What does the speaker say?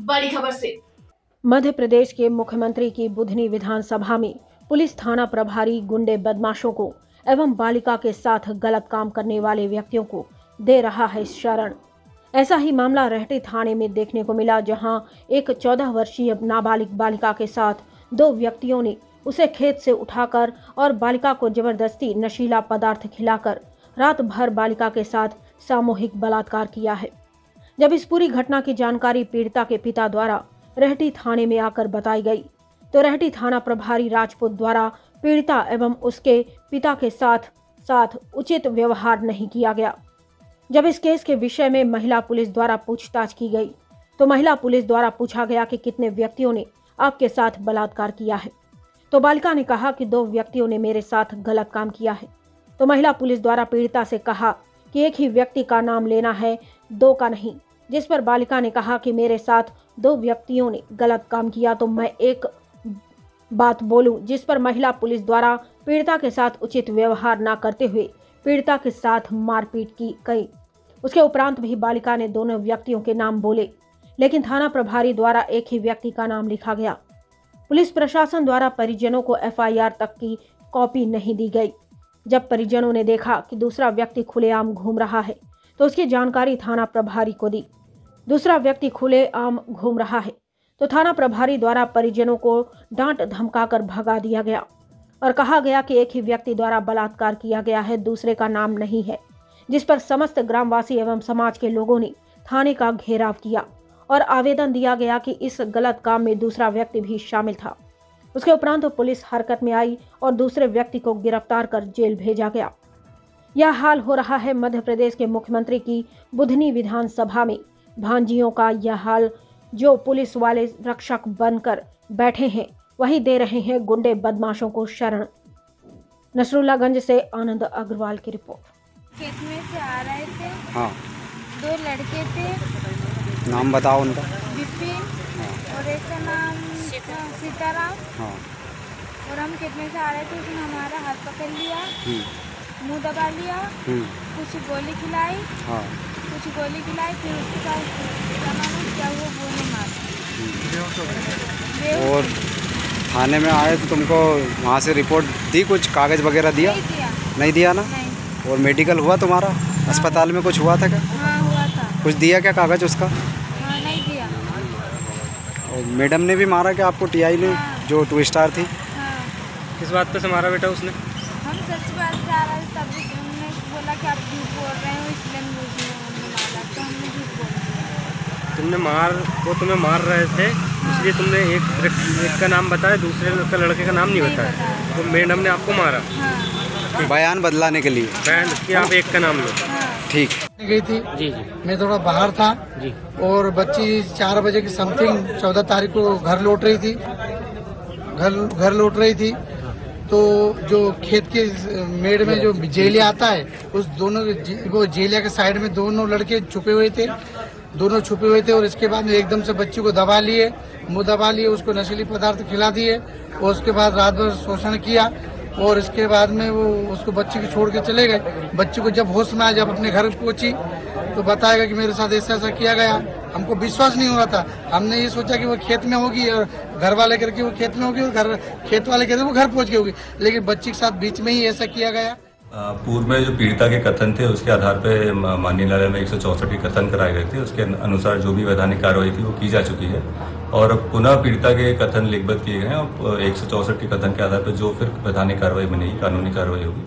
बड़ी खबर से। मध्य प्रदेश के मुख्यमंत्री की बुधनी विधानसभा में पुलिस थाना प्रभारी गुंडे बदमाशों को एवं बालिका के साथ गलत काम करने वाले व्यक्तियों को दे रहा है शरण। ऐसा ही मामला रहटी थाने में देखने को मिला, जहां एक 14 वर्षीय नाबालिग बालिका के साथ दो व्यक्तियों ने उसे खेत से उठाकर और बालिका को जबरदस्ती नशीला पदार्थ खिलाकर रात भर बालिका के साथ सामूहिक बलात्कार किया है। जब इस पूरी घटना की जानकारी पीड़िता के पिता द्वारा रहटी थाने में आकर बताई गई, तो रहटी थाना प्रभारी राजपूत द्वारा पीड़िता एवं उसके पिता के साथ उचित व्यवहार नहीं किया गया। जब इस केस के विषय में महिला पुलिस द्वारा पूछताछ की गई, तो महिला पुलिस द्वारा पूछा गया कि कितने व्यक्तियों ने आपके साथ बलात्कार किया है, तो बालिका ने कहा कि 2 व्यक्तियों ने मेरे साथ गलत काम किया है। तो महिला पुलिस द्वारा पीड़िता से कहा कि एक ही व्यक्ति का नाम लेना है, 2 का नहीं, जिस पर बालिका ने कहा कि मेरे साथ 2 व्यक्तियों ने गलत काम किया तो मैं एक बात बोलूं, जिस पर महिला पुलिस द्वारा पीड़िता के साथ उचित व्यवहार न करते हुए पीड़िता के साथ मारपीट की गई। उसके उपरांत भी बालिका ने दोनों व्यक्तियों के नाम बोले, लेकिन थाना प्रभारी द्वारा एक ही व्यक्ति का नाम लिखा गया। पुलिस प्रशासन द्वारा परिजनों को FIR तक की कॉपी नहीं दी गई। जब परिजनों ने देखा कि दूसरा व्यक्ति खुलेआम घूम रहा है, तो उसकी जानकारी थाना प्रभारी को दी। दूसरा व्यक्ति खुलेआम घूम रहा है तो थाना प्रभारी द्वारा परिजनों को डांट धमकाकर भगा दिया गया और कहा गया कि एक ही व्यक्ति द्वारा बलात्कार किया गया है, दूसरे का नाम नहीं है, जिस पर समस्त ग्रामवासी एवं समाज के लोगों ने थाने का घेराव किया और आवेदन दिया गया कि इस गलत काम में दूसरा व्यक्ति भी शामिल था। उसके उपरांत पुलिस हरकत में आई और दूसरे व्यक्ति को गिरफ्तार कर जेल भेजा गया। यह हाल हो रहा है मध्य प्रदेश के मुख्यमंत्री की बुधनी विधानसभा में भांजियों का। यह हाल जो पुलिस वाले रक्षक बनकर बैठे हैं, वही दे रहे हैं गुंडे बदमाशों को शरण। नसरुल्लागंज से आनंद अग्रवाल की रिपोर्ट। खेत में से आ रहे थे, हाँ 2 लड़के थे। नाम बताओ उनका। विपिन और एक का नाम सीताराम। हाँ और हम खेत में से आ रहे थे, उसने हमारा हाथ पकड़ लिया, मुंह दबा लिया, कुछ गोली खिलाई, हाँ फिर उसके बाद क्या हुआ, वो ने मारा। और थाने में आए तो तुमको वहाँ से रिपोर्ट दी, कुछ कागज़ वगैरह दिया? नहीं दिया ना? नहीं। और मेडिकल हुआ तुम्हारा? अस्पताल में कुछ हुआ था क्या? हाँ हुआ था। कुछ दिया क्या कागज़ उसका? हाँ नहीं दिया। और मैडम ने भी मारा क्या आपको, TI ने? हाँ। जो 2 स्टार थी? हाँ। किस बात पे से मारा बेटा उसने? हम सच बात से आ रहे थे, तभी उन्होंने बोला कि आप झूठ बोल रहे हो, इसलिए हमने मारा, तो हमने झूठ बोल दिया। वो तुम्हें मार रहे थे, इसलिए तुमने एक का नाम बताया, दूसरे का लड़के का नाम नहीं बताया, तो मैडम ने आपको मारा। हाँ। बयान बदलाने के लिए? बयान कि आप एक का नाम लो। हाँ। ठीक गई थी जी। मैं थोड़ा बाहर था जी। और बच्ची 4 बजे की समथिंग 14 तारीख को घर लौट रही थी। तो जो खेत के मेड़ में जो जेलिया आता है, उस दोनों वो जेलिया के साइड में दोनों लड़के छुपे हुए थे और इसके बाद में एकदम से बच्ची को दबा लिए, मुंह दबा लिए, उसको नशीली पदार्थ खिला दिए और उसके बाद रात भर शोषण किया और इसके बाद में वो उसको बच्ची को छोड़ के चले गए। बच्ची को जब होश में आया, जब अपने घर पहुंची तो बताएगा कि मेरे साथ ऐसा किया गया। हमको विश्वास नहीं हो रहा था, हमने ये सोचा कि वो खेत में होगी और घर वाले करके वो खेत में होगी और खेत वाले कहते वो घर पहुंच गई होगी, लेकिन बच्ची के साथ बीच में ही ऐसा किया गया। पूर्व में जो पीड़िता के कथन थे, उसके आधार पर माननीय न्यायालय में 164 के कथन कराए गए थे। उसके अनुसार जो भी वैधानिक कार्रवाई थी वो की जा चुकी है और पुनः पीड़िता के कथन लिखबद्ध किए गए हैं और 164 के कथन के आधार पर जो फिर वैधानिक कार्रवाई बनेगी, कानूनी कार्रवाई होगी।